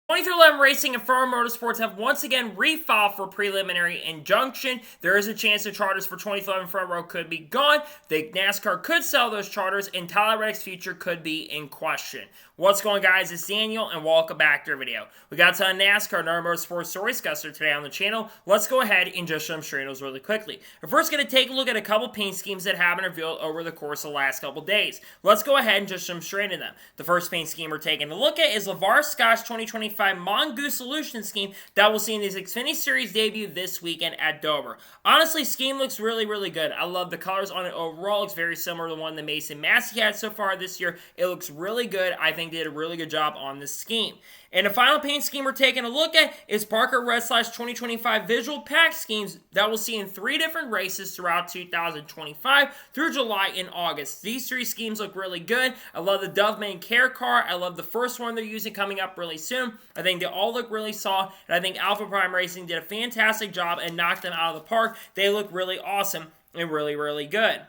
2311 Racing and Firm Motorsports have once again refiled for preliminary injunction. There is a chance the charters for 2011 Front Row could be gone. The NASCAR could sell those charters, and Tyler Reddick's future could be in question. What's going on, guys? It's Daniel, and welcome back to our video. We got a ton of NASCAR and other motorsports stories discussed today on the channel. Let's go ahead and just show them straight those really quickly. We're first going to take a look at a couple paint schemes that have been revealed over the course of the last couple days. Let's go ahead and just show them straight in them. The first paint scheme we're taking a look at is LeVar Scott's 2025 Mongoose Solution scheme that we'll see in his Xfinity Series debut this weekend at Dover. Honestly, scheme looks really, really good. I love the colors on it overall. It's very similar to the one that Mason Massey had so far this year. It looks really good. I think they did a really good job on this scheme. And the final paint scheme we're taking a look at is Parker Redslash 2025 Visual Pack schemes that we'll see in 3 different races throughout 2025 through July and August. These 3 schemes look really good. I love the Dove Main Care car. I love the first one they're using coming up really soon. I think they all look really solid, and I think Alpha Prime Racing did a fantastic job and knocked them out of the park. They look really awesome and really, really good.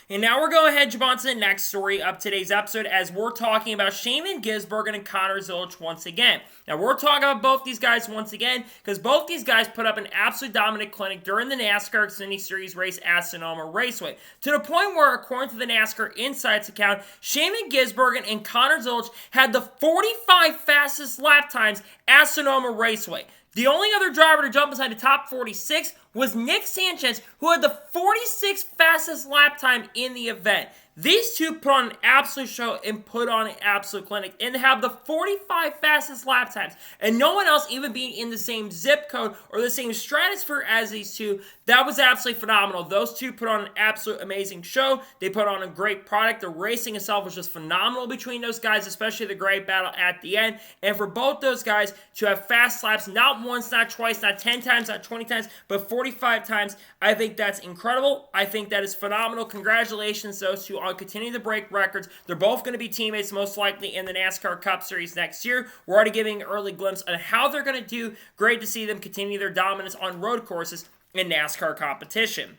And now we're going ahead and jump on to the next story of today's episode as we're talking about Shane Gisbergen and Connor Zilisch once again. Now we're talking about both these guys once again because both these guys put up an absolute dominant clinic during the NASCAR Xfinity Series race at Sonoma Raceway. To the point where, according to the NASCAR Insights account, Shane Gisbergen and Connor Zilisch had the 45 fastest lap times at Sonoma Raceway. The only other driver to jump inside the top 46 was Nick Sanchez, who had the 46th fastest lap time in the event. These two put on an absolute show and put on an absolute clinic and have the 45 fastest lap times. And no one else even being in the same zip code or the same stratosphere as these two. That was absolutely phenomenal. Those two put on an absolute amazing show. They put on a great product. The racing itself was just phenomenal between those guys, especially the great battle at the end. And for both those guys to have fast laps, not once, not twice, not 10 times, not 20 times, but 45 times, I think that's incredible. I think that is phenomenal. Congratulations, those two, on continuing to break records. They're both going to be teammates most likely in the NASCAR Cup Series next year. We're already giving an early glimpse on how they're going to do. Great to see them continue their dominance on road courses in NASCAR competition.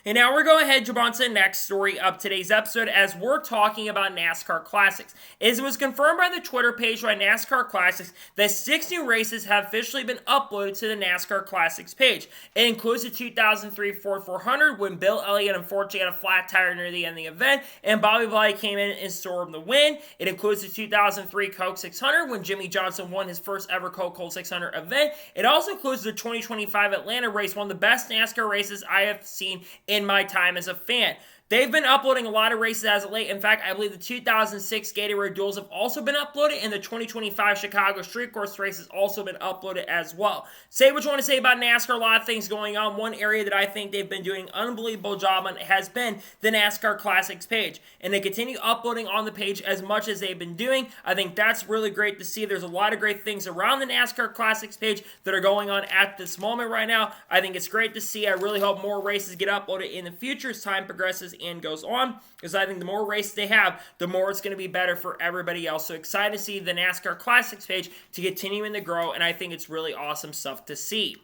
And now we're going ahead and jump on to the next story of today's episode as we're talking about NASCAR Classics. As it was confirmed by the Twitter page by NASCAR Classics that 6 new races have officially been uploaded to the NASCAR Classics page. It includes the 2003 Ford 400 when Bill Elliott unfortunately had a flat tire near the end of the event and Bobby Bly came in and stormed the win. It includes the 2003 Coke 600 when Jimmy Johnson won his first ever Coke 600 event. It also includes the 2025 Atlanta race, one of the best NASCAR races I have seen in my time as a fan. They've been uploading a lot of races as of late. In fact, I believe the 2006 Gatorade Duels have also been uploaded, and the 2025 Chicago Street Course race has also been uploaded as well. Say what you want to say about NASCAR, a lot of things going on. One area that I think they've been doing an unbelievable job on has been the NASCAR Classics page, and they continue uploading on the page as much as they've been doing. I think that's really great to see. There's a lot of great things around the NASCAR Classics page that are going on at this moment right now. I think it's great to see. I really hope more races get uploaded in the future as time progresses and goes on, because I think the more races they have, the more it's going to be better for everybody else. So excited to see the NASCAR Classics page to continuing to grow, and I think it's really awesome stuff to see.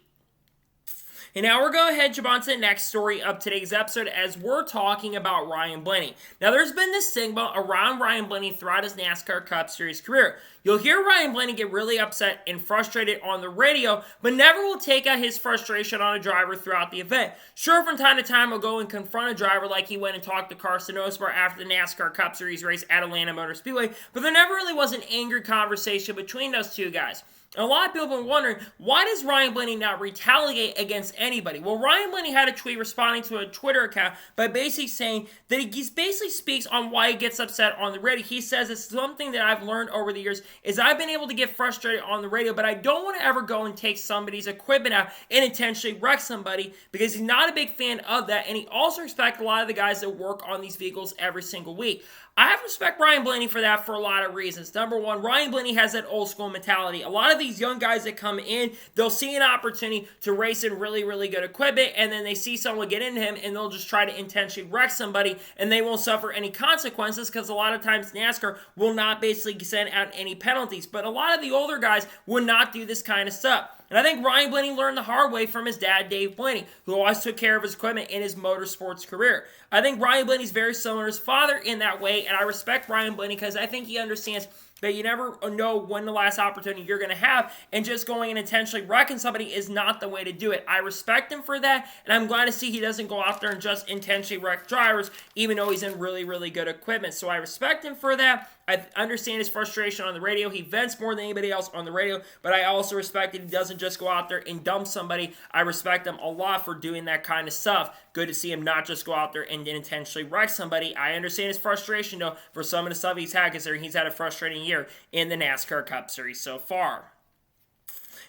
And now we're going ahead and jump on to the next story of today's episode as we're talking about Ryan Blenny. Now, there's been this stigma around Ryan Blenny throughout his NASCAR Cup Series career. You'll hear Ryan Blenny get really upset and frustrated on the radio, but never will take out his frustration on a driver throughout the event. Sure, from time to time, he'll go and confront a driver like he went and talked to Carson Osbar after the NASCAR Cup Series race at Atlanta Motor Speedway, but there never really was an angry conversation between those two guys. A lot of people have been wondering, why does Ryan Blenny not retaliate against anybody? Well, Ryan Blenny had a tweet responding to a Twitter account by basically saying that he basically speaks on why he gets upset on the radio. He says it's something that I've learned over the years is I've been able to get frustrated on the radio, but I don't want to ever go and take somebody's equipment out and intentionally wreck somebody because he's not a big fan of that, and he also respects a lot of the guys that work on these vehicles every single week. I have to respect Ryan Blenny for that for a lot of reasons. Number one, Ryan Blenny has that old school mentality. A lot of these young guys that come in, they'll see an opportunity to race in really, really good equipment, and then they see someone get into him, and they'll just try to intentionally wreck somebody, and they won't suffer any consequences because a lot of times NASCAR will not basically send out any penalties. But a lot of the older guys would not do this kind of stuff. And I think Ryan Blenny learned the hard way from his dad, Dave Blenny, who always took care of his equipment in his motorsports career. I think Ryan Blenny's very similar to his father in that way, and I respect Ryan Blenny because I think he understands that you never know when the last opportunity you're going to have, and just going and intentionally wrecking somebody is not the way to do it. I respect him for that, and I'm glad to see he doesn't go out there and just intentionally wreck drivers, even though he's in really, really good equipment. So I respect him for that. I understand his frustration on the radio. He vents more than anybody else on the radio, but I also respect that he doesn't just go out there and dump somebody. I respect him a lot for doing that kind of stuff. Good to see him not just go out there and intentionally wreck somebody. I understand his frustration, though, for some of the stuff he's had, considering he's had a frustrating year in the NASCAR Cup Series so far.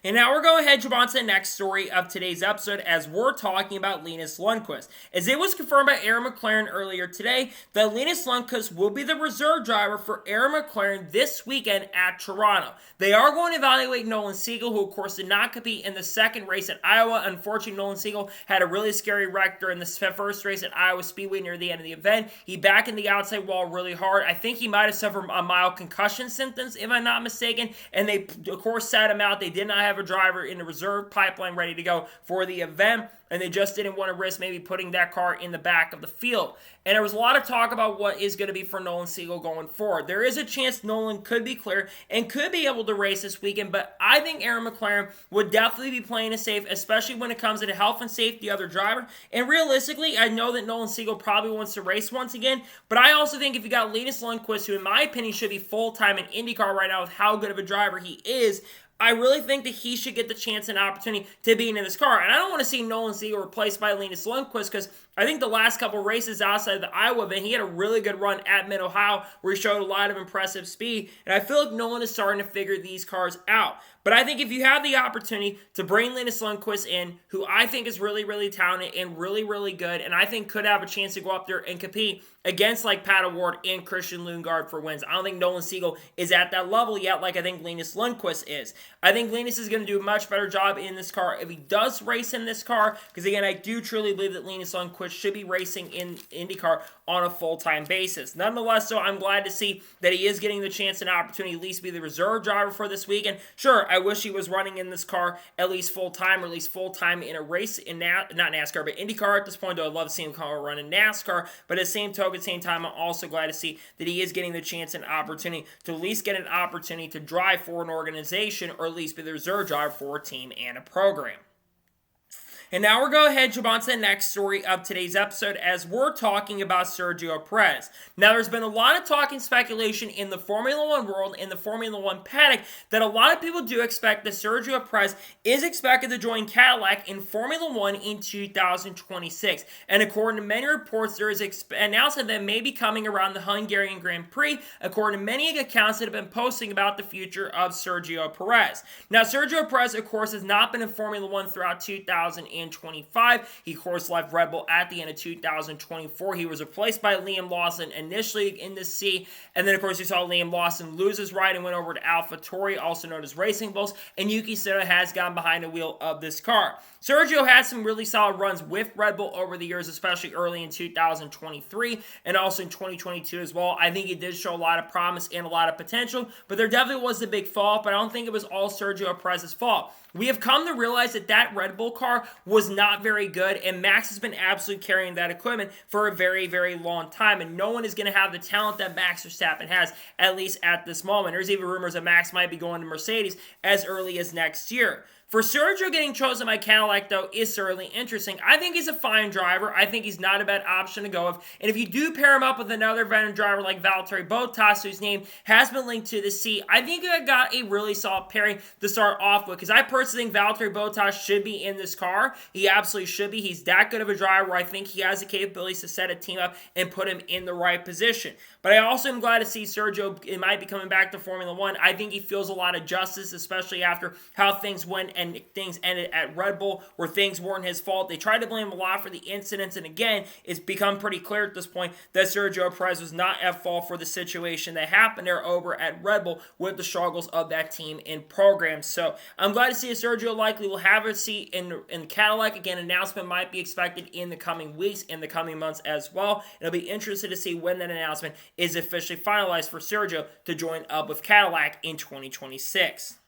And now we're going ahead and jump on to the next story of today's episode, as we're talking about Lenus Lungquist. As it was confirmed by Aaron McLaren earlier today, that Lenus Lungquist will be the reserve driver for Aaron McLaren this weekend at Toronto. They are going to evaluate Nolan Siegel, who of course did not compete in the second race at Iowa. Unfortunately, Nolan Siegel had a really scary wreck during the first race at Iowa Speedway near the end of the event. He backed in the outside wall really hard. I think he might have suffered a mild concussion symptoms, if I'm not mistaken, and they of course sat him out. They did not have a driver in the reserve pipeline ready to go for the event, and they just didn't want to risk maybe putting that car in the back of the field. And there was a lot of talk about what is going to be for Nolan Siegel going forward. There is a chance Nolan could be clear and could be able to race this weekend, but I think Aaron McLaren would definitely be playing it safe, especially when it comes to the health and safety of the other driver. And realistically, I know that Nolan Siegel probably wants to race once again, but I also think if you got Lenus Lungquist, who in my opinion should be full-time in IndyCar right now with how good of a driver he is, I really think that he should get the chance and opportunity to be in this car. And I don't want to see Nolan Siegel replaced by Lenus Lungquist, because I think the last couple races outside of the Iowa event, he had a really good run at Mid-Ohio where he showed a lot of impressive speed. And I feel like Nolan is starting to figure these cars out. But I think if you have the opportunity to bring Lenus Lungquist in, who I think is really, really talented and really, really good, and I think could have a chance to go up there and compete against like Pat Award and Christian Lundgaard for wins. I don't think Nolan Siegel is at that level yet like I think Lenus Lungquist is. I think Lenus is going to do a much better job in this car if he does race in this car, because again, I do truly believe that Lenus Lungquist should be racing in IndyCar on a full-time basis. Nonetheless, so I'm glad to see that he is getting the chance and opportunity to at least be the reserve driver for this weekend. Sure, I wish he was running in this car at least full-time, or at least full-time in a race in not NASCAR, but IndyCar at this point, though I'd love to see him come run in NASCAR. But at the same token, at the same time, I'm also glad to see that he is getting the chance and opportunity to at least get an opportunity to drive for an organization, or at least be the reserve driver for a team and a program. And now we're going to go ahead and jump on to the next story of today's episode, as we're talking about Sergio Perez. Now, there's been a lot of talk and speculation in the Formula One world, in the Formula One paddock, that a lot of people do expect that Sergio Perez is expected to join Cadillac in Formula One in 2026. And according to many reports, there is an announcement that may be coming around the Hungarian Grand Prix, according to many accounts that have been posting about the future of Sergio Perez. Now, Sergio Perez, of course, has not been in Formula One throughout 2025. He, of course, left Red Bull at the end of 2024. He was replaced by Liam Lawson initially in the C, and then, of course, you saw Liam Lawson lose his ride and went over to AlphaTauri, also known as Racing Bulls, and Yuki Tsunoda has gotten behind the wheel of this car. Sergio had some really solid runs with Red Bull over the years, especially early in 2023 and also in 2022 as well. I think he did show a lot of promise and a lot of potential, but there definitely was a big fall, but I don't think it was all Sergio Perez's fault. We have come to realize that that Red Bull car was not very good, and Max has been absolutely carrying that equipment for a very, very long time, and no one is going to have the talent that Max Verstappen has, at least at this moment. There's even rumors that Max might be going to Mercedes as early as next year. For Sergio getting chosen by Cadillac, though, is certainly interesting. I think he's a fine driver. I think he's not a bad option to go with. And if you do pair him up with another veteran driver like Valtteri Bottas, whose name has been linked to the C, I think I got a really solid pairing to start off with. Because I personally think Valtteri Bottas should be in this car. He absolutely should be. He's that good of a driver where I think he has the capabilities to set a team up and put him in the right position. But I also am glad to see Sergio might be coming back to Formula One. I think he feels a lot of justice, especially after how things went and things ended at Red Bull, where things weren't his fault. They tried to blame him a lot for the incidents, and again, it's become pretty clear at this point that Sergio Perez was not at fault for the situation that happened there over at Red Bull with the struggles of that team and program. So I'm glad to see that Sergio likely will have a seat in Cadillac. Again, announcement might be expected in the coming weeks, in the coming months as well. It'll be interesting to see when that announcement is officially finalized for Sergio to join up with Cadillac in 2026.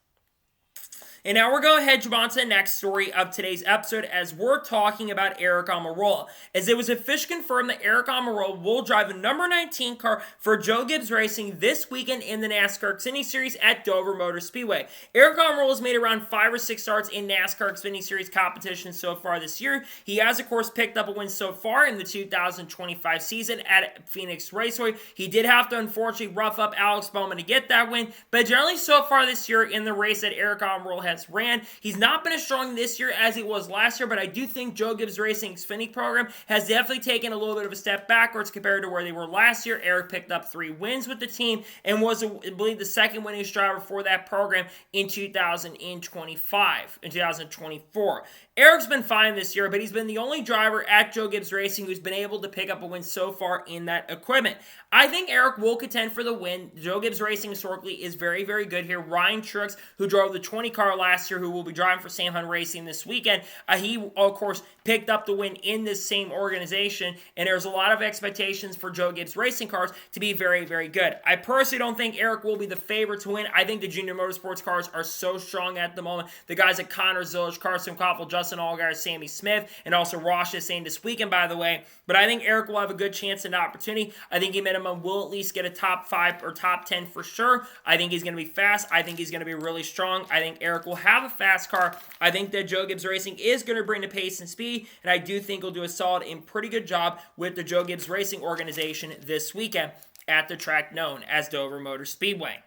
And now we're going to head on to the next story of today's episode as we're talking about Aric Almirola. As it was officially confirmed that Aric Almirola will drive the number 19 car for Joe Gibbs Racing this weekend in the NASCAR Xfinity Series at Dover Motor Speedway. Aric Almirola has made around 5 or 6 starts in NASCAR Xfinity Series competition so far this year. He has, of course, picked up a win so far in the 2025 season at Phoenix Raceway. He did have to, unfortunately, rough up Alex Bowman to get that win, but generally so far this year in the race that Aric Almirola has ran, he's not been as strong this year as he was last year, but I do think Joe Gibbs Racing Xfinity program has definitely taken a little bit of a step backwards compared to where they were last year. Aric picked up 3 wins with the team and was, I believe, the second winningest driver for that program in 2024. Aric's been fine this year, but he's been the only driver at Joe Gibbs Racing who's been able to pick up a win so far in that equipment. I think Aric will contend for the win. Joe Gibbs Racing historically is very, very good here. Ryan Truex, who drove the 20 car last year, who will be driving for Sam Hunt Racing this weekend, he, of course, picked up the win in this same organization, and there's a lot of expectations for Joe Gibbs Racing cars to be very, very good. I personally don't think Aric will be the favorite to win. I think the Junior Motorsports cars are so strong at the moment. The guys like Connor Zilisch, Carson Koffel, Justin Allgaier, Sammy Smith, and also Ross is saying this weekend, by the way. But I think Aric will have a good chance and opportunity. I think he minimum will at least get a top 5 or top 10 for sure. I think he's going to be fast. I think he's going to be really strong. I think Aric will have a fast car. I think that Joe Gibbs Racing is going to bring the pace and speed, and I do think he'll do a solid and pretty good job with the Joe Gibbs Racing organization this weekend at the track known as Dover Motor Speedway.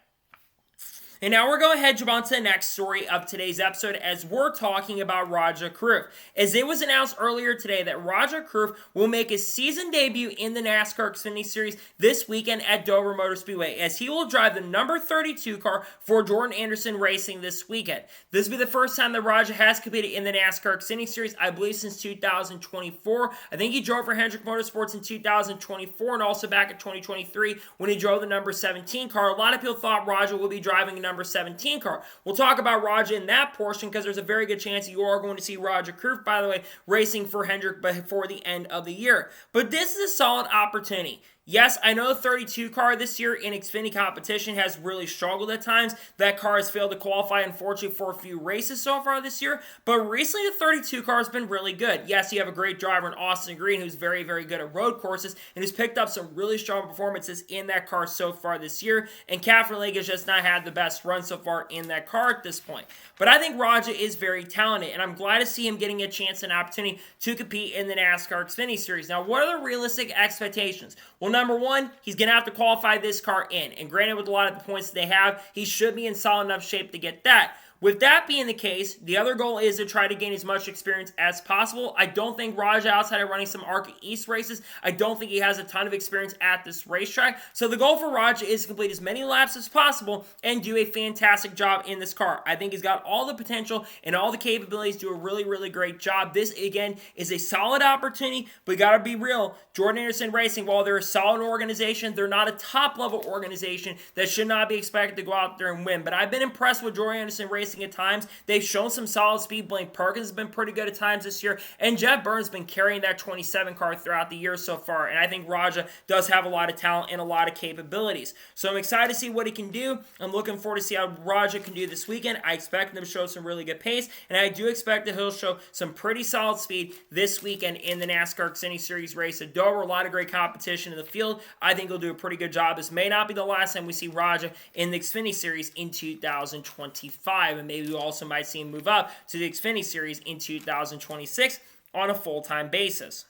And now we're going to head on to the next story of today's episode as we're talking about Rajah Kroo. As it was announced earlier today that Rajah Kroo will make his season debut in the NASCAR Xfinity Series this weekend at Dover Motor Speedway as he will drive the number 32 car for Jordan Anderson Racing this weekend. This will be the first time that Rajah has competed in the NASCAR Xfinity Series, I believe since 2024. I think he drove for Hendrick Motorsports in 2024 and also back in 2023 when he drove the number 17 car. A lot of people thought Rajah would be driving a number 17 car. We'll talk about Rajah in that portion because there's a very good chance you are going to see Rajah Kroo, by the way, racing for Hendrick before the end of the year. But this is a solid opportunity. Yes, I know the 32 car this year in Xfinity competition has really struggled at times. That car has failed to qualify, unfortunately, for a few races so far this year. But recently, the 32 car has been really good. Yes, you have a great driver in Austin Green who's very, very good at road courses and who's picked up some really strong performances in that car so far this year. And Catherine Lake has just not had the best run so far in that car at this point. But I think Rajah is very talented, and I'm glad to see him getting a chance and opportunity to compete in the NASCAR Xfinity Series. Now, what are the realistic expectations? Well, number one, he's going to have to qualify this car in. And granted, with a lot of the points that they have, he should be in solid enough shape to get that. With that being the case, the other goal is to try to gain as much experience as possible. I don't think Rajah, outside of running some ARCA East races, I don't think he has a ton of experience at this racetrack. So the goal for Rajah is to complete as many laps as possible and do a fantastic job in this car. I think he's got all the potential and all the capabilities to do a really, really great job. This, again, is a solid opportunity, but we got to be real. Jordan Anderson Racing, while they're a solid organization, they're not a top-level organization that should not be expected to go out there and win. But I've been impressed with Jordan Anderson Racing at times. They've shown some solid speed. Blaine Perkins has been pretty good at times this year, and Jeff Burns has been carrying that 27 car throughout the year so far, and I think Rajah does have a lot of talent and a lot of capabilities. So I'm excited to see what he can do. I'm looking forward to see how Rajah can do this weekend. I expect him to show some really good pace, and I do expect that he'll show some pretty solid speed this weekend in the NASCAR Xfinity Series race at Dover. A lot of great competition in the field. I think he'll do a pretty good job. This may not be the last time we see Rajah in the Xfinity Series in 2025, and maybe we also might see him move up to the Xfinity Series in 2026 on a full-time basis.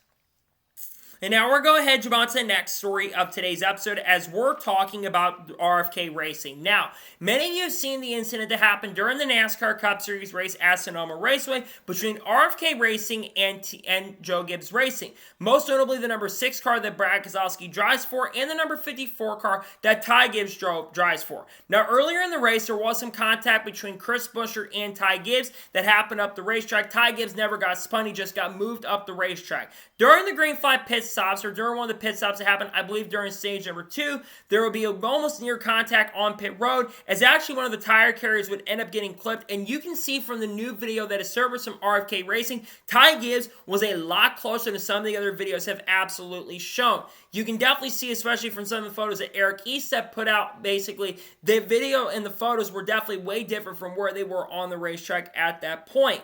And now we're going to head on to the next story of today's episode as we're talking about RFK Racing. Now, many of you have seen the incident that happened during the NASCAR Cup Series race at Sonoma Raceway between RFK Racing and Joe Gibbs Racing. Most notably, the number 6 car that Brad Keselowski drives for and the number 54 car that Ty Gibbs drives for. Now, earlier in the race, there was some contact between Chris Buescher and Ty Gibbs that happened up the racetrack. Ty Gibbs never got spun. He just got moved up the racetrack. during the green flag pit stops, or during one of the pit stops that happened, I believe during stage number 2, there will be almost near contact on pit road, as actually one of the tire carriers would end up getting clipped. And you can see from the new video that is surfaced from RFK Racing, Ty Gibbs was a lot closer than some of the other videos have absolutely shown. You can definitely see, especially from some of the photos that Eric Estep put out, basically, the video and the photos were definitely way different from where they were on the racetrack at that point.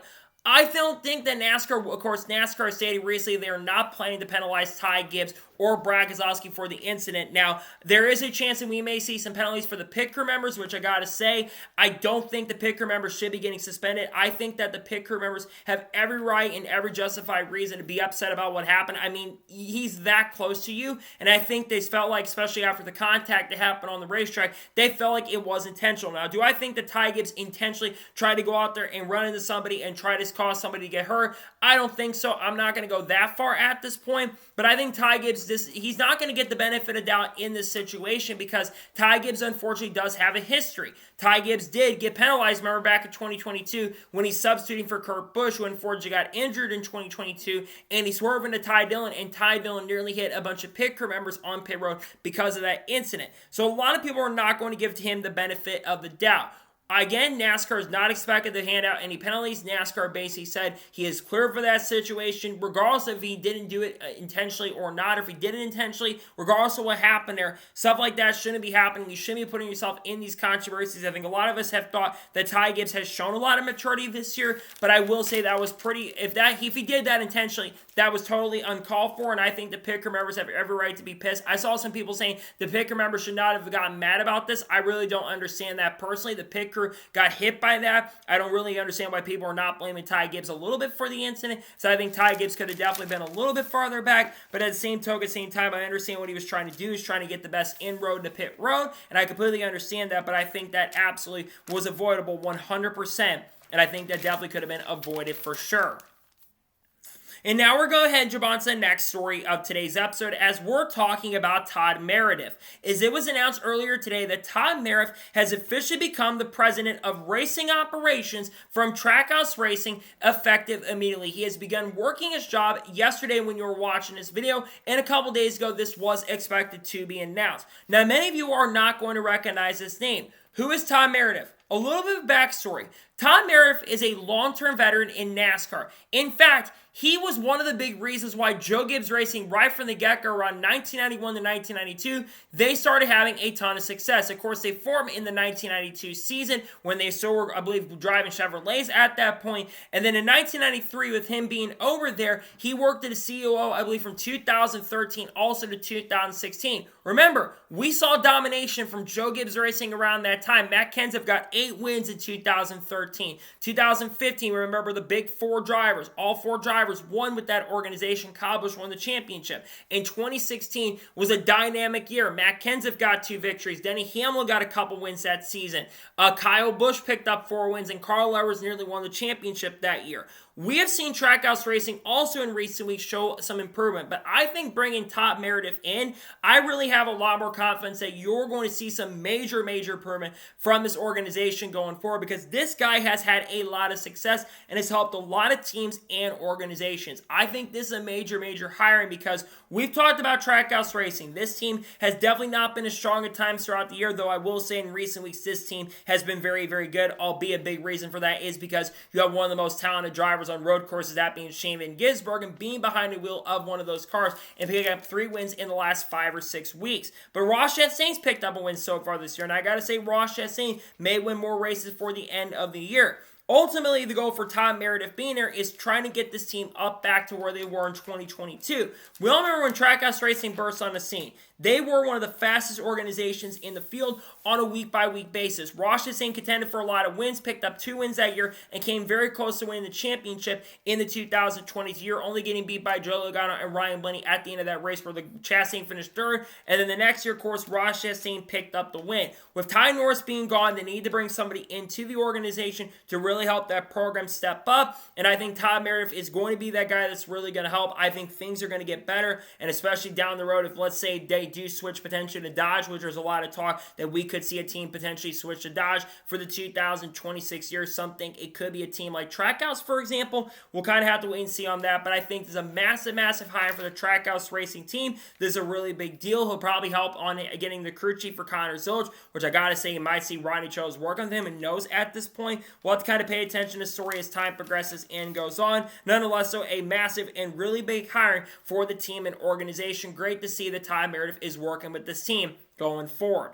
I don't think that NASCAR, of course, NASCAR stated recently they are not planning to penalize Ty Gibbs or Brad Keselowski for the incident. Now, there is a chance that we may see some penalties for the pit crew members, which I gotta say, I don't think the pit crew members should be getting suspended. I think that the pit crew members have every right and every justified reason to be upset about what happened. I mean, he's that close to you, and I think they felt like, especially after the contact that happened on the racetrack, they felt like it was intentional. Now, do I think that Ty Gibbs intentionally tried to go out there and run into somebody and try to cause somebody to get hurt? I don't think so. I'm not going to go that far at this point, but I think Ty Gibbs, he's not going to get the benefit of doubt in this situation because Ty Gibbs unfortunately does have a history. Ty Gibbs did get penalized, remember, back in 2022 when he's substituting for Kurt Busch, who unfortunately got injured in 2022, and he swerved into Ty Dillon, and Ty Dillon nearly hit a bunch of pit crew members on pit road because of that incident. So a lot of people are not going to give to him the benefit of the doubt. Again, NASCAR is not expected to hand out any penalties. NASCAR basically said he is clear for that situation, regardless if he didn't do it intentionally or not. If he did it intentionally, regardless of what happened there, stuff like that shouldn't be happening. You shouldn't be putting yourself in these controversies. I think a lot of us have thought that Ty Gibbs has shown a lot of maturity this year, but I will say that was pretty, if he did that intentionally, that was totally uncalled for, and I think the pit crew members have every right to be pissed. I saw some people saying the pit crew members should not have gotten mad about this. I really don't understand that personally. The pit crew got hit by that. I don't really understand why people are not blaming Ty Gibbs a little bit for the incident. So I think Ty Gibbs could have definitely been a little bit farther back, but at the same token, same time, I understand what he was trying to do. He's trying to get the best inroad to pit road, and I completely understand that, but I think that absolutely was avoidable 100%, and I think that definitely could have been avoided for sure. And now we're going ahead and jump on to the next story of today's episode as we're talking about Todd Meredith. As it was announced earlier today that Todd Meredith has officially become the president of racing operations from Trackhouse Racing effective immediately. He has begun working his job yesterday when you were watching this video, and a couple days ago this was expected to be announced. Now, many of you are not going to recognize this name. Who is Todd Meredith? A little bit of backstory. Todd Meredith is a long-term veteran in NASCAR. In fact, he was one of the big reasons why Joe Gibbs Racing, right from the get-go around 1991 to 1992, they started having a ton of success. Of course, they formed in the 1992 season when they still were, I believe, driving Chevrolets at that point. And then in 1993, with him being over there, he worked as a COO, I believe, from 2013 also to 2016. Remember, we saw domination from Joe Gibbs Racing around that time. Matt Kenseth got 8 wins in 2013. 2015, remember the big 4 drivers. All 4 drivers won with that organization. Kyle Busch won the championship. In 2016 was a dynamic year. Matt Kenseth got 2 victories. Denny Hamlin got a couple wins that season. Kyle Busch picked up 4 wins, and Carl Edwards nearly won the championship that year. We have seen Trackhouse Racing also in recent weeks show some improvement, but I think bringing Todd Meredith in, I really have a lot more confidence that you're going to see some major improvement from this organization going forward, because this guy has had a lot of success and has helped a lot of teams and organizations. I think this is a major hiring because we've talked about Trackhouse Racing. This team has definitely not been as strong at times throughout the year, though I will say in recent weeks this team has been very good, albeit a big reason for that is because you have one of the most talented drivers on road courses, that being Shane Van Gisbergen, being behind the wheel of one of those cars and picking up 3 wins in the last 5 or 6 weeks. But Ross Chastain's picked up a win so far this year, and I gotta say Ross Chastain may win more races for the end of the year. Ultimately, the goal for Todd Meredith being there is trying to get this team up back to where they were in 2022. We all remember when Trackhouse Racing burst on the scene. They were one of the fastest organizations in the field on a week-by-week basis. Ross Chastain contended for a lot of wins, picked up 2 wins that year, and came very close to winning the championship in the 2020 year, only getting beat by Joe Logano and Ryan Blenny at the end of that race where the Chastain finished 3rd. And then the next year, of course, Ross Chastain picked up the win. With Ty Norris being gone, they need to bring somebody into the organization to really really help that program step up. And I think Todd Meredith is going to be that guy that's really going to help. I think things are going to get better, and especially down the road, if let's say they do switch potentially to Dodge, which there's a lot of talk that we could see a team potentially switch to Dodge for the 2026 year. Some think it could be a team like Trackhouse, for example. We'll kind of have to wait and see on that, but I think there's a massive hire for the Trackhouse Racing team. This is a really big deal. He'll probably help on getting the crew chief for Connor Zilch, which I gotta say, you might see Ronnie Cho's work with him and knows at this point. We'll have to kind of pay attention to the story as time progresses and goes on. Nonetheless, so a massive and really big hiring for the team and organization. Great to see that Todd Meredith is working with this team going forward.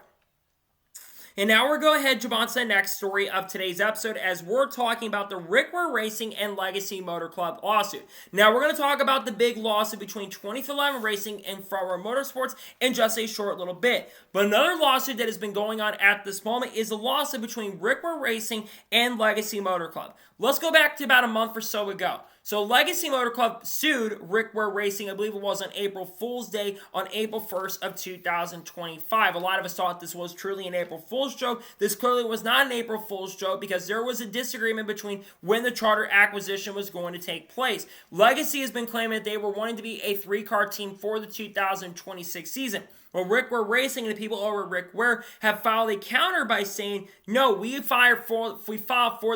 And now we're going to head jump on to the next story of today's episode as we're talking about the Rickware Racing and Legacy Motor Club lawsuit. Now we're going to talk about the big lawsuit between 24/11 Racing and Front Row Motorsports in just a short little bit. But another lawsuit that has been going on at this moment is the lawsuit between Rickware Racing and Legacy Motor Club. Let's go back to about a month or so ago. So Legacy Motor Club sued Rickware Racing, I believe it was on April Fool's Day, on April 1st of 2025. A lot of us thought this was truly an April Fool's joke. This clearly was not an April Fool's joke because there was a disagreement between when the charter acquisition was going to take place. Legacy has been claiming that they were wanting to be a three-car team for the 2026 season. Well, Rickware Racing and the people over at Rickware have filed a counter by saying, no, we filed for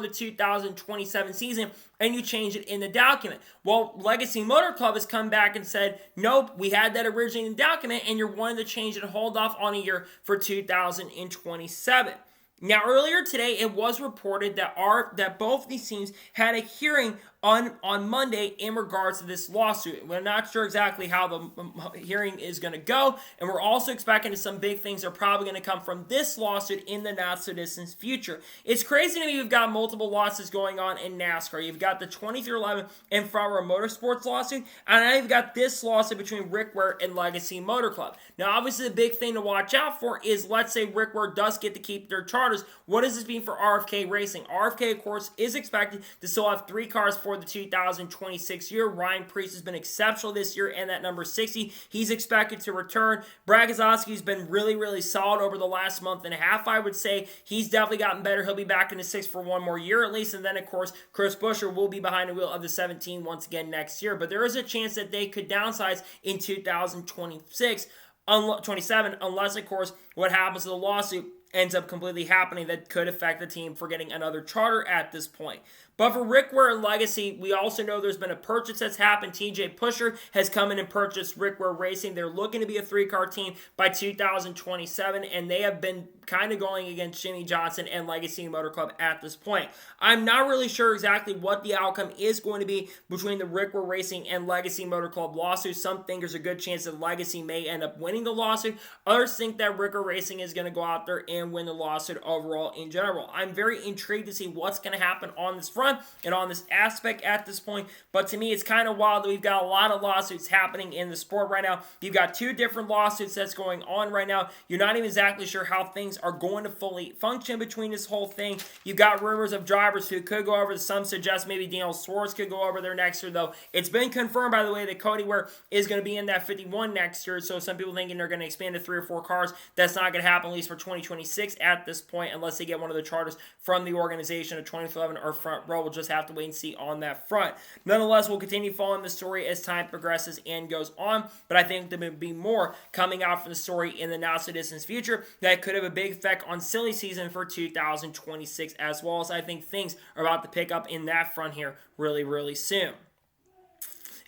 the 2027 season, and you changed it in the document. Well, Legacy Motor Club has come back and said, nope, we had that originally in the document, and you're wanting to change it and hold off on a year for 2027. Now, earlier today, it was reported that both these teams had a hearing on Monday in regards to this lawsuit. We're not sure exactly how the hearing is going to go, and we're also expecting some big things are probably going to come from this lawsuit in the not-so-distant future. It's crazy to me we've got multiple lawsuits going on in NASCAR. You've got the 2311 and Front Row Motorsports lawsuit, and now you've got this lawsuit between Rickware and Legacy Motor Club. Now, obviously, the big thing to watch out for is, let's say Rickware does get to keep their charters. What does this mean for RFK Racing? RFK, of course, is expected to still have 3 cars for the 2026 year. Ryan Preece has been exceptional this year, and that number 60, he's expected to return. Brad Keselowski's been really solid over the last month and a half, I would say. He's definitely gotten better. He'll be back in the 6 for one more year at least, and then, of course, Chris Buescher will be behind the wheel of the 17 once again next year. But there is a chance that they could downsize in 2026, 27, unless, of course, what happens to the lawsuit ends up completely happening that could affect the team for getting another charter at this point. But for Rickware and Legacy, we also know there's been a purchase that's happened. TJ Pusher has come in and purchased Rickware Racing. They're looking to be a 3-car team by 2027, and they have been kind of going against Jimmy Johnson and Legacy Motor Club at this point. I'm not really sure exactly what the outcome is going to be between the Rickware Racing and Legacy Motor Club lawsuit. Some think there's a good chance that Legacy may end up winning the lawsuit. Others think that Rickware Racing is going to go out there and win the lawsuit overall in general. I'm very intrigued to see what's going to happen on this front and on this aspect at this point, but to me it's kind of wild that we've got a lot of lawsuits happening in the sport right now. You've got 2 different lawsuits that's going on right now. You're not even exactly sure how things are going to fully function between this whole thing. You've got rumors of drivers who could go over. Some suggest maybe Daniel Suarez could go over there next year, though. It's been confirmed, by the way, that Cody Ware is going to be in that 51 next year, so some people thinking they're going to expand to 3 or 4 cars. That's not going to happen, at least for 2026 at this point, unless they get one of the charters from the organization of 2011 or Front Row. We'll just have to wait and see on that front. Nonetheless, we'll continue following the story as time progresses and goes on, but I think there may be more coming out from the story in the not-so-distant future that could have a big effect on silly season for 2026, as well as I think things are about to pick up in that front here really soon.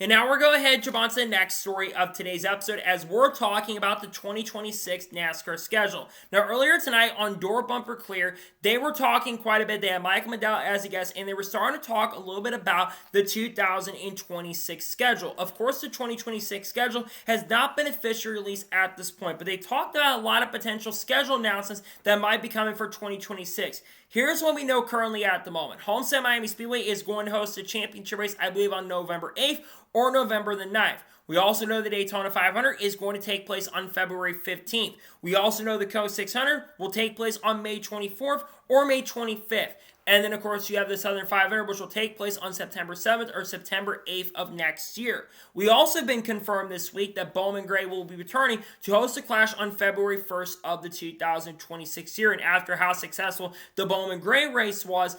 And now we're going ahead and jump on to the next story of today's episode as we're talking about the 2026 NASCAR schedule. Now, earlier tonight on Door Bumper Clear, they were talking quite a bit. They had Michael McDowell as a guest, and they were starting to talk a little bit about the 2026 schedule. Of course, the 2026 schedule has not been officially released at this point, but they talked about a lot of potential schedule announcements that might be coming for 2026. Here's what we know currently at the moment. Homestead Miami Speedway is going to host a championship race, I believe, on November 8th or November the 9th. We also know the Daytona 500 is going to take place on February 15th. We also know the Coast 600 will take place on May 24th or May 25th. And then, of course, you have the Southern 500, which will take place on September 7th or September 8th of next year. We also been confirmed this week that Bowman Gray will be returning to host a clash on February 1st of the 2026 year. And after how successful the Bowman Gray race was,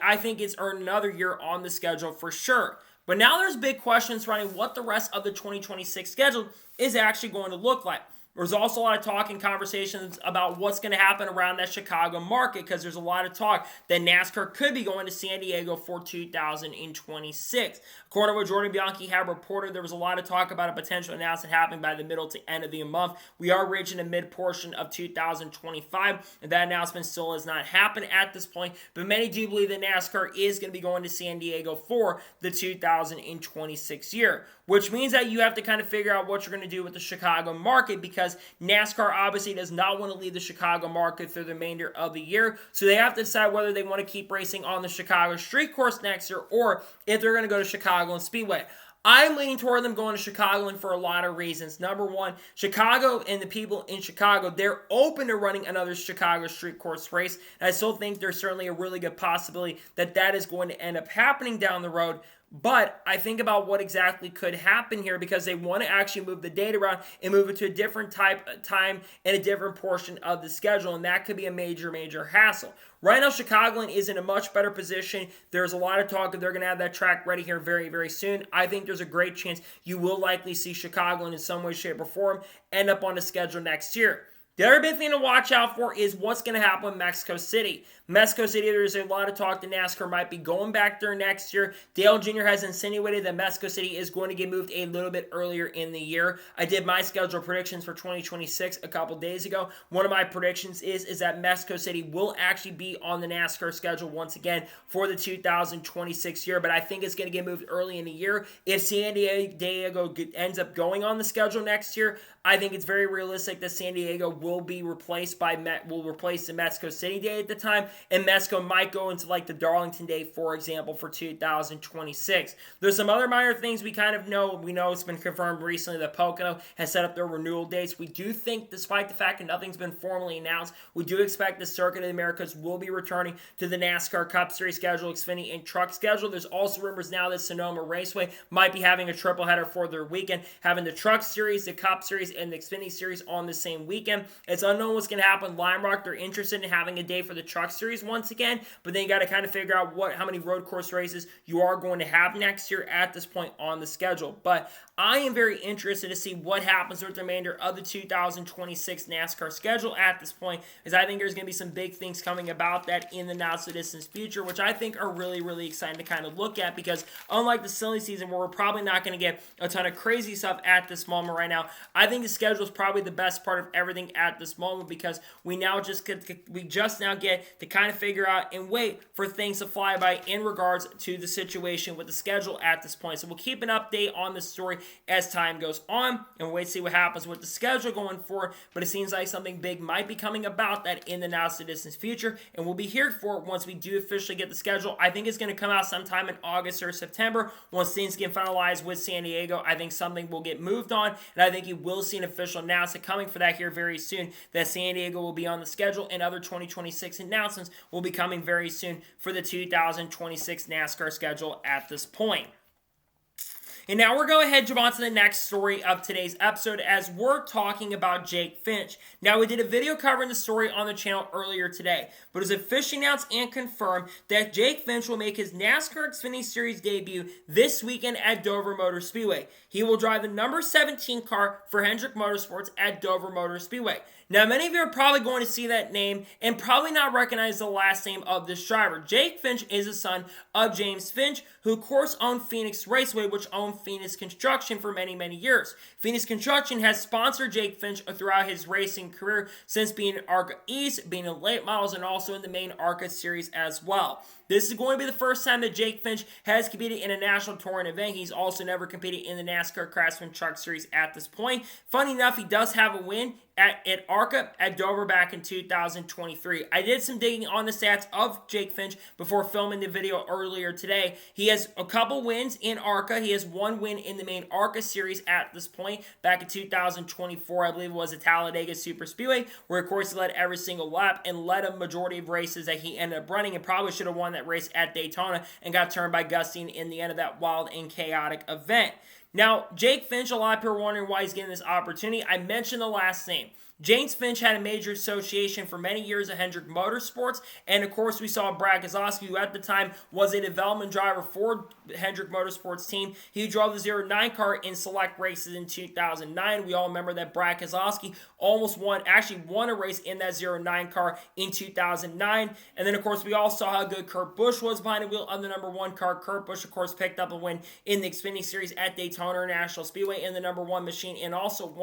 I think it's earned another year on the schedule for sure. But now there's big questions surrounding what the rest of the 2026 schedule is actually going to look like. There's also a lot of talk and conversations about what's going to happen around that Chicago market, because there's a lot of talk that NASCAR could be going to San Diego for 2026. According to what Jordan Bianchi had reported, there was a lot of talk about a potential announcement happening by the middle to end of the month. We are reaching the mid-portion of 2025, and that announcement still has not happened at this point, but many do believe that NASCAR is going to be going to San Diego for the 2026 year, which means that you have to kind of figure out what you're going to do with the Chicago market, because NASCAR obviously does not want to leave the Chicago market through the remainder of the year, so they have to decide whether they want to keep racing on the Chicago Street Course next year, or if they're going to go to Chicagoland Speedway. I'm leaning toward them going to Chicagoland for a lot of reasons. Number one, Chicago and the people in Chicago, they're open to running another Chicago Street Course race. And I still think there's certainly a really good possibility that that is going to end up happening down the road. But I think about what exactly could happen here, because they want to actually move the date around and move it to a different time and a different portion of the schedule, and that could be a major, major hassle. Right now, Chicagoland is in a much better position. There's a lot of talk that they're going to have that track ready here very, very soon. I think there's a great chance you will likely see Chicagoland in some way, shape, or form end up on the schedule next year. The other big thing to watch out for is what's going to happen with Mexico City. Mexico City, there's a lot of talk that NASCAR might be going back there next year. Dale Jr. has insinuated that Mexico City is going to get moved a little bit earlier in the year. I did my schedule predictions for 2026 a couple days ago. One of my predictions is that Mexico City will actually be on the NASCAR schedule once again for the 2026 year, but I think it's going to get moved early in the year. If San Diego ends up going on the schedule next year, I think it's very realistic that San Diego will be replaced will replace the Mexico City date at the time, and Mexico might go into like the Darlington date, for example, for 2026. There's some other minor things we kind of know. We know it's been confirmed recently that Pocono has set up their renewal dates. We do think, despite the fact that nothing's been formally announced, we do expect the Circuit of the Americas will be returning to the NASCAR Cup Series schedule, Xfinity, and Truck schedule. There's also rumors now that Sonoma Raceway might be having a triple header for their weekend, having the Truck Series, the Cup Series, and the Xfinity Series on the same weekend. It's unknown what's going to happen. Lime Rock, they're interested in having a day for the Truck Series once again, but then you got to kind of figure out how many road course races you are going to have next year at this point on the schedule. But I am very interested to see what happens with the remainder of the 2026 NASCAR schedule at this point, because I think there's going to be some big things coming about that in the not-so-distant future, which I think are really, really exciting to kind of look at, because unlike the silly season where we're probably not going to get a ton of crazy stuff at this moment right now, I think the schedule is probably the best part of everything at this moment, because we just now get to kind of figure out and wait for things to fly by in regards to the situation with the schedule at this point. So we'll keep an update on the story as time goes on, and we'll wait to see what happens with the schedule going forward, but it seems like something big might be coming about that in the not-so-distant future, and we'll be here for it once we do officially get the schedule. I think it's going to come out sometime in August or September once things get finalized with San Diego. I think something will get moved on, and I think you will see an official announcement coming for that here very soon, that San Diego will be on the schedule, and other 2026 announcements will be coming very soon for the 2026 NASCAR schedule at this point. And now we're going ahead and jump on to the next story of today's episode, as we're talking about Jake Finch. Now, we did a video covering the story on the channel earlier today, but it was officially announced and confirmed that Jake Finch will make his NASCAR Xfinity Series debut this weekend at Dover Motor Speedway. He will drive the number 17 car for Hendrick Motorsports at Dover Motor Speedway. Now, many of you are probably going to see that name and probably not recognize the last name of this driver. Jake Finch is the son of James Finch, who of course owned Phoenix Raceway, which owned Phoenix Construction for many, many years. Phoenix Construction has sponsored Jake Finch throughout his racing career, since being in ARCA East, being in late models, and also in the main ARCA series as well. This is going to be the first time that Jake Finch has competed in a national touring event. He's also never competed in the NASCAR Craftsman Truck Series at this point. Funny enough, he does have a win at ARCA at Dover back in 2023. I did some digging on the stats of Jake Finch before filming the video earlier today. He has a couple wins in ARCA. He has one one win in the main ARCA series at this point. Back in 2024, I believe it was at Talladega Super Speedway, where of course he led every single lap and led a majority of races that he ended up running, and probably should have won that race at Daytona and got turned by Gustin in the end of that wild and chaotic event. Now, Jake Finch, a lot of people are wondering why he's getting this opportunity. I mentioned the last name. James Finch had a major association for many years at Hendrick Motorsports, and of course we saw Brad Keselowski, who at the time was a development driver for Hendrick Motorsports team. He drove the 09 car in select races in 2009. We all remember that Brad Keselowski actually won a race in that 09 car in 2009. And then of course we all saw how good Kurt Busch was behind the wheel of the number 1 car. Kurt Busch of course picked up a win in the Xfinity Series at Daytona International Speedway in the number 1 machine, and also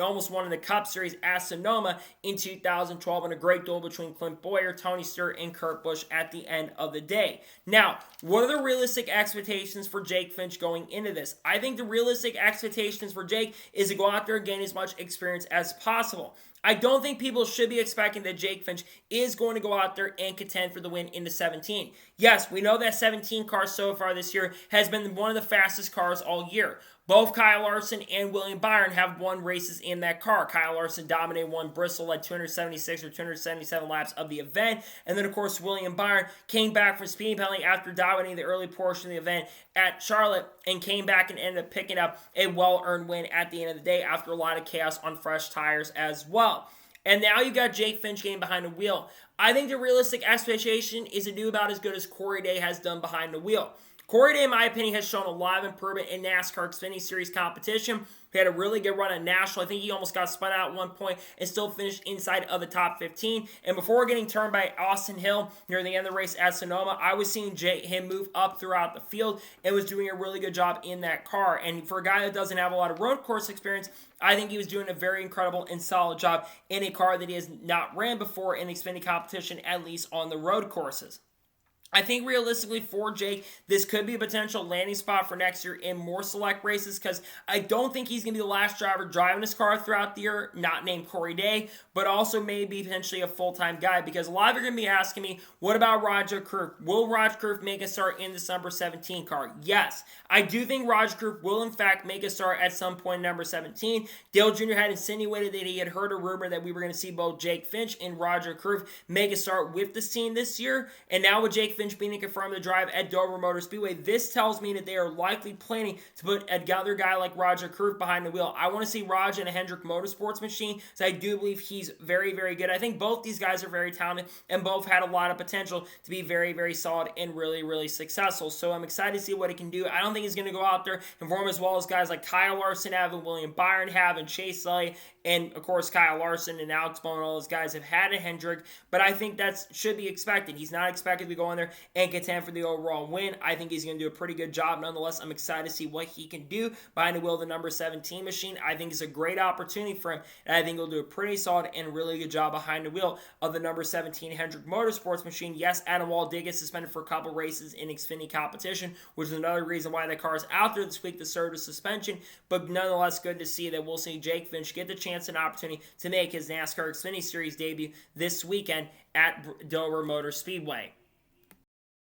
almost won in the Cup Series at Sonoma in 2012 in a great duel between Clint Bowyer, Tony Stewart, and Kurt Busch at the end of the day. Now, what are the realistic expectations for Jake Finch going into this? I think the realistic expectations for Jake is to go out there and gain as much experience as possible. I don't think people should be expecting that Jake Finch is going to go out there and contend for the win in the 17. Yes, we know that 17 car so far this year has been one of the fastest cars all year. Both Kyle Larson and William Byron have won races in that car. Kyle Larson dominated one Bristol at 276 or 277 laps of the event. And then, of course, William Byron came back from speed penalty after dominating the early portion of the event at Charlotte and came back and ended up picking up a well-earned win at the end of the day after a lot of chaos on fresh tires as well. And now you got Jake Finch getting behind the wheel. I think the realistic expectation is to do about as good as Corey Day has done behind the wheel. Corey Day, in my opinion, has shown a lot of improvement in NASCAR Xfinity Series competition. He had a really good run at National. I think he almost got spun out at one point and still finished inside of the top 15. And before getting turned by Austin Hill near the end of the race at Sonoma, I was seeing him move up throughout the field and was doing a really good job in that car. And for a guy that doesn't have a lot of road course experience, I think he was doing a very incredible and solid job in a car that he has not ran before in Xfinity competition, at least on the road courses. I think realistically for Jake, this could be a potential landing spot for next year in more select races, because I don't think he's going to be the last driver driving his car throughout the year, not named Corey Day, but also maybe potentially a full-time guy, because a lot of you are going to be asking me, what about Roger Kroo? Will Roger Kroo make a start in the number 17 car? Yes, I do think Roger Kroo will in fact make a start at some point in number 17. Dale Jr. had insinuated that he had heard a rumor that we were going to see both Jake Finch and Roger Kroo make a start with this team this year, and now with Jake Finch being confirmed to drive at Dover Motor Speedway, this tells me that they are likely planning to put another guy like Roger Kroo behind the wheel. I want to see Roger in a Hendrick Motorsports machine, so I do believe he's very, very good. I think both these guys are very talented and both had a lot of potential to be very, very solid and really, really successful. So I'm excited to see what he can do. I don't think he's going to go out there and perform as well as guys like Kyle Larson have and William Byron have and Chase Elliott and, of course, Kyle Larson and Alex Bowman, all those guys have had a Hendrick, but I think that should be expected. He's not expected to go in there and contend for the overall win. I think he's going to do a pretty good job. Nonetheless, I'm excited to see what he can do behind the wheel of the number 17 machine. I think it's a great opportunity for him, and I think he'll do a pretty solid and really good job behind the wheel of the number 17 Hendrick Motorsports machine. Yes, Adam Wall did get suspended for a couple races in Xfinity competition, which is another reason why the car is out there this week to serve as suspension, but nonetheless, good to see that we'll see Jake Finch get the chance and opportunity to make his NASCAR Xfinity Series debut this weekend at Dover Motor Speedway.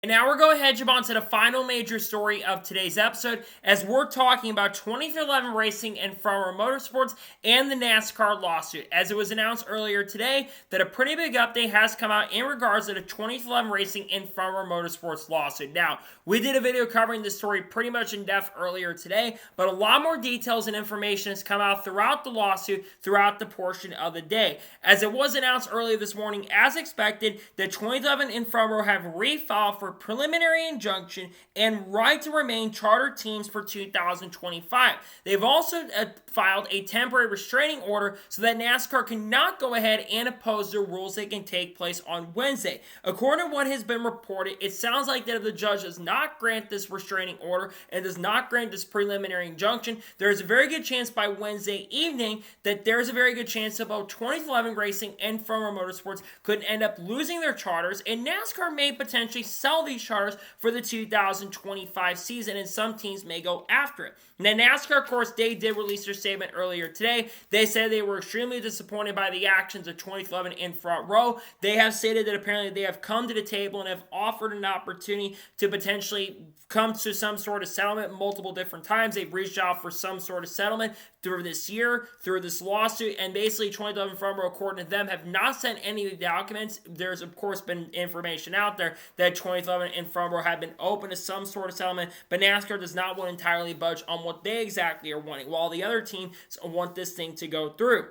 And now we're going to head on to the final major story of today's episode, as we're talking about 24/11 Racing and Front Row Motorsports and the NASCAR lawsuit. As it was announced earlier today that a pretty big update has come out in regards to the 24/11 Racing and Front Row Motorsports lawsuit. Now, we did a video covering this story pretty much in depth earlier today, but a lot more details and information has come out throughout the lawsuit throughout the portion of the day. As it was announced earlier this morning, as expected, the 2011 and Front Row have refiled for preliminary injunction and right to remain charter teams for 2025. They've also filed a temporary restraining order so that NASCAR cannot go ahead and oppose the rules that can take place on Wednesday. According to what has been reported, it sounds like that if the judge does not grant this restraining order and does not grant this preliminary injunction, there's a very good chance by Wednesday evening that there's a very good chance that both 2011 Racing and Front Row Motorsports could end up losing their charters, and NASCAR may potentially sell these charters for the 2025 season, and some teams may go after it. Now, NASCAR, of course, they did release their statement earlier today. They said they were extremely disappointed by the actions of 2011 in Front Row. They have stated that apparently they have come to the table and have offered an opportunity to potentially come to some sort of settlement multiple different times. They've reached out for some sort of settlement through this year, through this lawsuit, and basically 2011 Front Row, according to them, have not sent any of the documents. There's, of course, been information out there that 2011 and Front Row have been open to some sort of settlement, but NASCAR does not want to entirely budge on what they exactly are wanting, while the other teams want this thing to go through.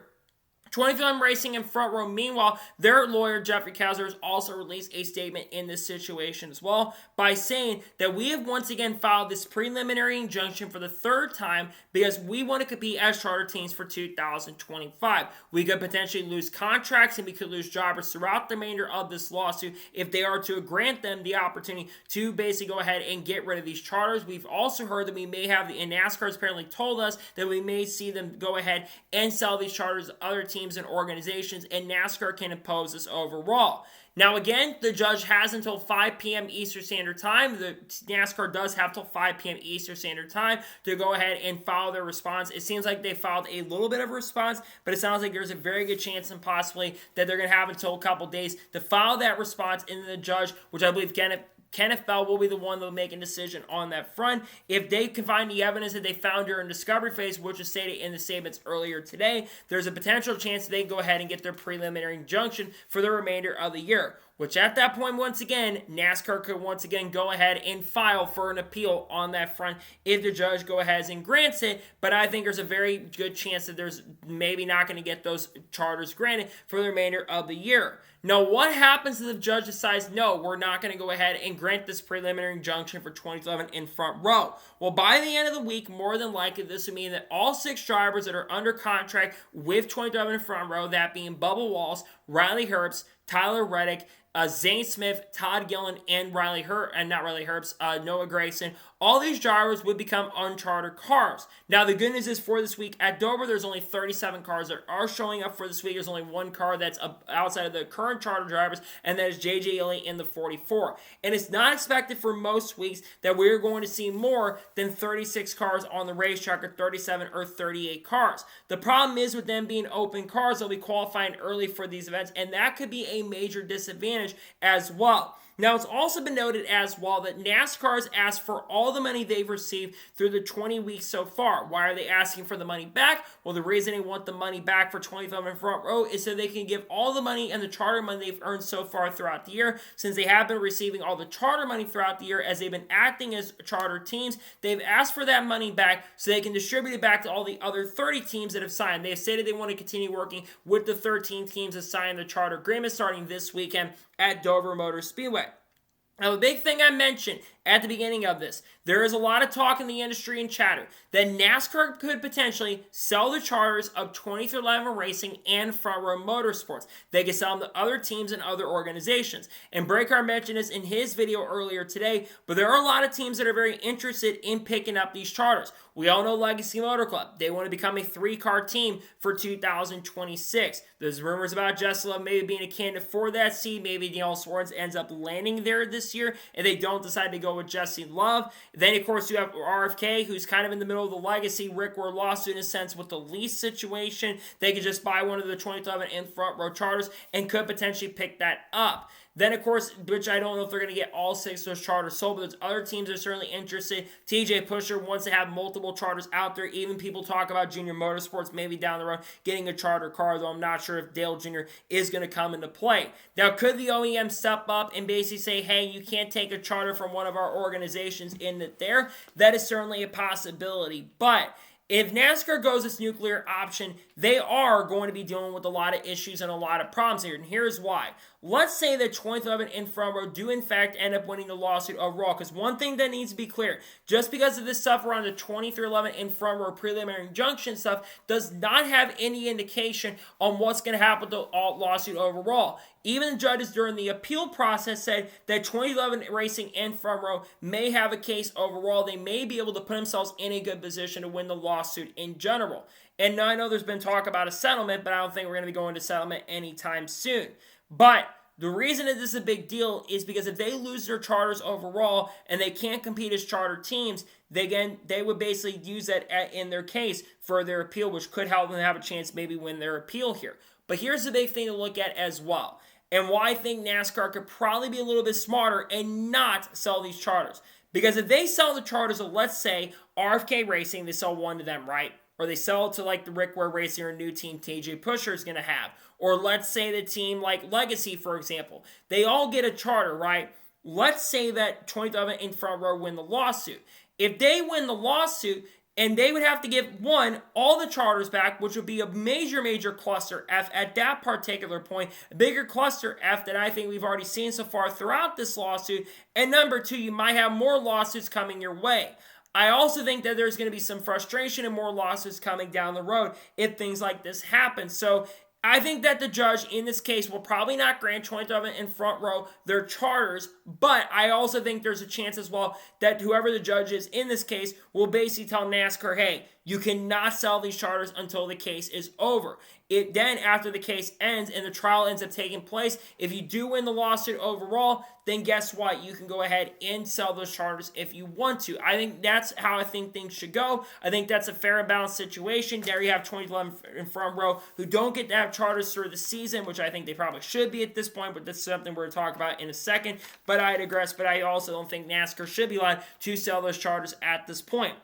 2011 Racing and Front Row, meanwhile, their lawyer, Jeffrey Kaiser, has also released a statement in this situation as well by saying that we have once again filed this preliminary injunction for the third time because we want to compete as charter teams for 2025. We could potentially lose contracts and we could lose drivers throughout the remainder of this lawsuit if they are to grant them the opportunity to basically go ahead and get rid of these charters. We've also heard that we may have, and NASCAR has apparently told us that we may see them go ahead and sell these charters to other teams and organizations, and NASCAR can impose this overall. Now, again, the judge has until 5 p.m. Eastern Standard Time. The NASCAR does have till 5 p.m. Eastern Standard Time to go ahead and file their response. It seems like they filed a little bit of a response, but it sounds like there's a very good chance and possibly that they're going to have until a couple days to file that response, and the judge, which I believe Kenneth Bell will be the one that will make a decision on that front. If they can find the evidence that they found during discovery phase, which is stated in the statements earlier today, there's a potential chance that they can go ahead and get their preliminary injunction for the remainder of the year. Which at that point, once again, NASCAR could once again go ahead and file for an appeal on that front if the judge go ahead and grants it. But I think there's a very good chance that there's maybe not going to get those charters granted for the remainder of the year. Now, what happens if the judge decides, no, we're not going to go ahead and grant this preliminary injunction for 2011 in Front Row? Well, by the end of the week, more than likely, this would mean that all 6 drivers that are under contract with 2011 in Front Row, that being Bubba Wallace, Riley Herbst, Tyler Reddick, Zane Smith, Todd Gillen, and Noah Gragson, all these drivers would become unchartered cars. Now, the good news is for this week at Dover, there's only 37 cars that are showing up for this week. There's only one car that's outside of the current charter drivers, and that is J.J. Ely in the 44. And it's not expected for most weeks that we're going to see more than 36 cars on the racetrack, or 37 or 38 cars. The problem is with them being open cars, they'll be qualifying early for these events, and that could be a major disadvantage as well. Now, it's also been noted as well that NASCAR has asked for all the money they've received through the 20 weeks so far. Why are they asking for the money back? Well, the reason they want the money back for 2011 Front Row is so they can give all the money and the charter money they've earned so far throughout the year. Since they have been receiving all the charter money throughout the year as they've been acting as charter teams, they've asked for that money back so they can distribute it back to all the other 30 teams that have signed. They have stated they want to continue working with the 13 teams that signed the charter agreement starting this weekend at Dover Motor Speedway. Now, the big thing I mentioned at the beginning of this, there is a lot of talk in the industry and chatter that NASCAR could potentially sell the charters of 2011 Racing and Front Row Motorsports. They could sell them to other teams and other organizations. And Breaker mentioned this in his video earlier today, but there are a lot of teams that are very interested in picking up these charters. We all know Legacy Motor Club. They want to become a 3-car team for 2026. There's rumors about Jesse Love maybe being a candidate for that seat. Maybe Daniel Swartz ends up landing there this year, and they don't decide to go with Jesse Love. Then, of course, you have RFK, who's kind of in the middle of the Legacy Rickware lawsuit in a sense with the lease situation. They could just buy one of the 2011 and Front Row charters and could potentially pick that up. Then, of course, which I don't know if they're going to get all 6 of those charters sold, but there's other teams that are certainly interested. TJ Pusher wants to have multiple charters out there. Even people talk about Junior Motorsports maybe down the road getting a charter car, though I'm not sure if Dale Jr. is going to come into play. Now, could the OEM step up and basically say, hey, you can't take a charter from one of our organizations in it there? That is certainly a possibility, but if NASCAR goes this nuclear option, they are going to be dealing with a lot of issues and a lot of problems here, and here's why. Let's say that 2011 and Front Row do in fact end up winning the lawsuit overall, because one thing that needs to be clear, just because of this stuff around the 2311 and Front Row preliminary injunction stuff does not have any indication on what's going to happen with the lawsuit overall. Even the judges during the appeal process said that 2011 Racing and Front Row may have a case overall. They may be able to put themselves in a good position to win the lawsuit in general. And now I know there's been talk about a settlement, but I don't think we're going to be going to settlement anytime soon. But The reason that this is a big deal is because if they lose their charters overall and they can't compete as charter teams, they would basically use that in their case for their appeal, which could help them have a chance maybe win their appeal here. But here's the big thing to look at as well, and why I think NASCAR could probably be a little bit smarter and not sell these charters. Because if they sell the charters of, let's say, RFK Racing, they sell one to them, right? Or they sell it to like the Rickware Racing or a new team TJ Pusher is going to have. Or let's say the team like Legacy, for example. They all get a charter, right? Let's say that 2011 in front row win the lawsuit. If they win the lawsuit, and they would have to give, one, all the charters back, which would be a major cluster F at that particular point. A bigger cluster F that I think we've already seen so far throughout this lawsuit. And number two, you might have more lawsuits coming your way. I also think that there's going to be some frustration and more lawsuits coming down the road if things like this happen. So I think that the judge in this case will probably not grant 2011 in front row their charters, but I also think there's a chance as well that whoever the judge is in this case will basically tell NASCAR, hey, you cannot sell these charters until the case is over. Then after the case ends and the trial ends up taking place, if you do win the lawsuit overall, then guess what? You can go ahead and sell those charters if you want to. I think that's how I think things should go. I think that's a fair and balanced situation. There you have 2011 in front row who don't get to have charters through the season, which I think they probably should be at this point, but that's something we're going to talk about in a second. But I digress, but I also don't think NASCAR should be allowed to sell those charters at this point.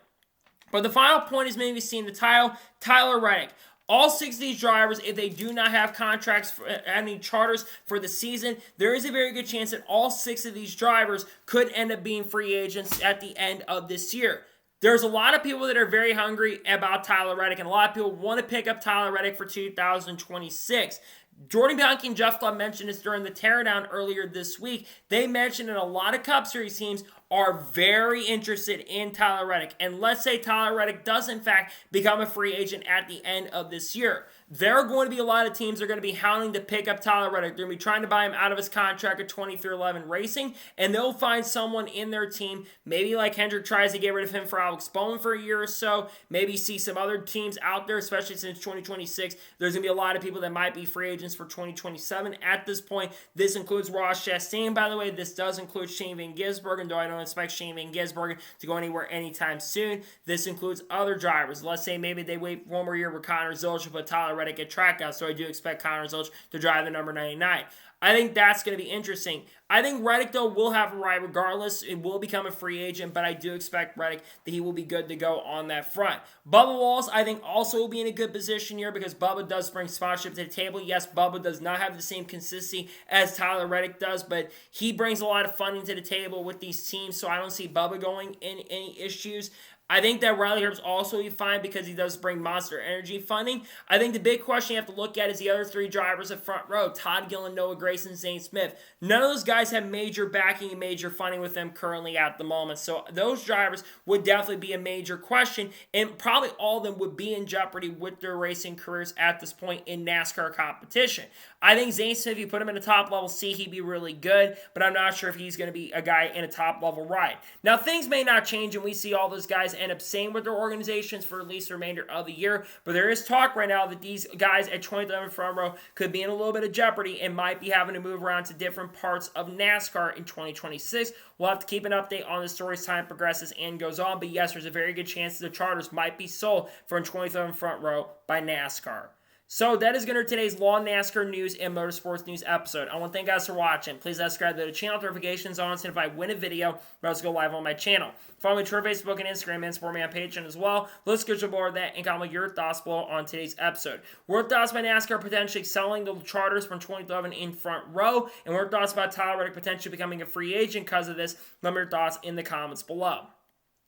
But the final point is maybe seeing the title, Tyler Reddick. All 6 of these drivers, if they do not have contracts for any charters for the season, there is a very good chance that all 6 of these drivers could end up being free agents at the end of this year. There's a lot of people that are very hungry about Tyler Reddick, and a lot of people want to pick up Tyler Reddick for 2026. Jordan Bianchi and Jeff Club mentioned this during the teardown earlier this week. They mentioned that a lot of Cup Series teams are very interested in Tyler Reddick. And let's say Tyler Reddick does, in fact, become a free agent at the end of this year. There are going to be a lot of teams that are going to be hounding to pick up Tyler Reddick. They're going to be trying to buy him out of his contract at 2311 Racing, and they'll find someone in their team, maybe like Hendrick tries to get rid of him for Alex Bowman for a year or so, maybe see some other teams out there, especially since 2026. There's going to be a lot of people that might be free agents for 2027 at this point. This includes Ross Chastain, by the way. This does include Shane Van Gisbergen, though I don't expect Shane Van Gisbergen to go anywhere anytime soon. This includes other drivers. Let's say maybe they wait one more year with Connor Zilch, but Tyler Reddick at track out, so I do expect Connor Zilch to drive the number 99. I think that's going to be interesting. I think Reddick, though, will have a ride regardless. It will become a free agent, but I do expect Reddick that he will be good to go on that front. Bubba Wallace, I think, also will be in a good position here because Bubba does bring sponsorship to the table. Yes, Bubba does not have the same consistency as Tyler Reddick does, but he brings a lot of funding to the table with these teams, so I don't see Bubba going in any issues. I think that Riley Herbst also will be fine because he does bring Monster Energy funding. I think the big question you have to look at is the other 3 drivers at front row, Todd Gillen, Noah Gragson, Zane Smith. None of those guys have major backing and major funding with them currently at the moment. So those drivers would definitely be a major question, and probably all of them would be in jeopardy with their racing careers at this point in NASCAR competition. I think Zane Smith, if you put him in a top level C, he'd be really good, but I'm not sure if he's going to be a guy in a top level ride. Now, things may not change, and we see all those guys end up staying with their organizations for at least the remainder of the year, but there is talk right now that these guys at 2011 front row could be in a little bit of jeopardy and might be having to move around to different parts of NASCAR in 2026. We'll have to keep an update on the story as time progresses and goes on, but yes, there's a very good chance that the charters might be sold for 2011 front row by NASCAR. So that is going to be today's Law NASCAR News and Motorsports News episode. I want to thank you guys for watching. Please subscribe to the channel, notifications on, so if I win a video, let's go live on my channel. Follow me on Twitter, Facebook, and Instagram, and support me on Patreon as well. Let's get you aboard that and comment your thoughts below on today's episode. What thoughts by NASCAR potentially selling the charters from 2011 in front row, and what thoughts about Tyler Reddick potentially becoming a free agent because of this? Let me know your thoughts in the comments below.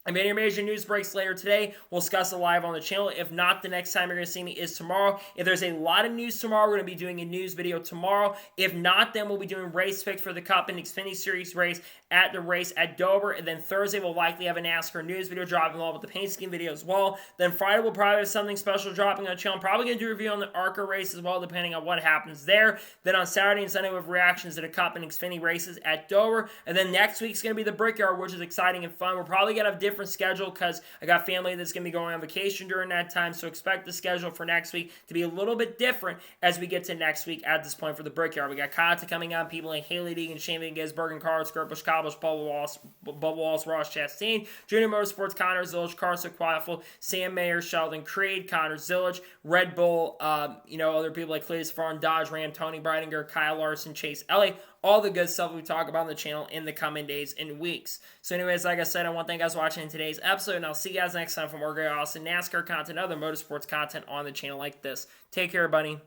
If any major news breaks later today, we'll discuss it live on the channel. If not, the next time you're going to see me is tomorrow. If there's a lot of news tomorrow, we're going to be doing a news video tomorrow. If not, then we'll be doing race picks for the Cup and Xfinity Series race at the race at Dover. And then Thursday, we'll likely have a NASCAR news video dropping along with the paint scheme video as well. Then Friday, we'll probably have something special dropping on the channel. I'm probably going to do a review on the ARCA race as well, depending on what happens there. Then on Saturday and Sunday, we have reactions to the Cup and Xfinity races at Dover. And then next week's going to be the Brickyard, which is exciting and fun. We're probably going to have different different schedule because I got family that's going to be going on vacation during that time, so expect the schedule for next week to be a little bit different as we get to next week at this point for the Brickyard. We got content coming on, people like Haley Deegan, Shane Van Gisbergen, Carl Skirbush, Cobblish, Bubba Wallace, Ross Chastain, Junior Motorsports, Connor Zillich, Carson Quaffle, Sam Mayer, Sheldon Creed, Connor Zillich, Red Bull, other people like Cletus Farn, Dodge Ram, Tony Breidinger, Kyle Larson, Chase Elliott, all the good stuff we talk about on the channel in the coming days and weeks. So anyways, like I said, I want to thank you guys for watching today's episode, and I'll see you guys next time for more great awesome NASCAR content, other motorsports content on the channel like this. Take care, buddy.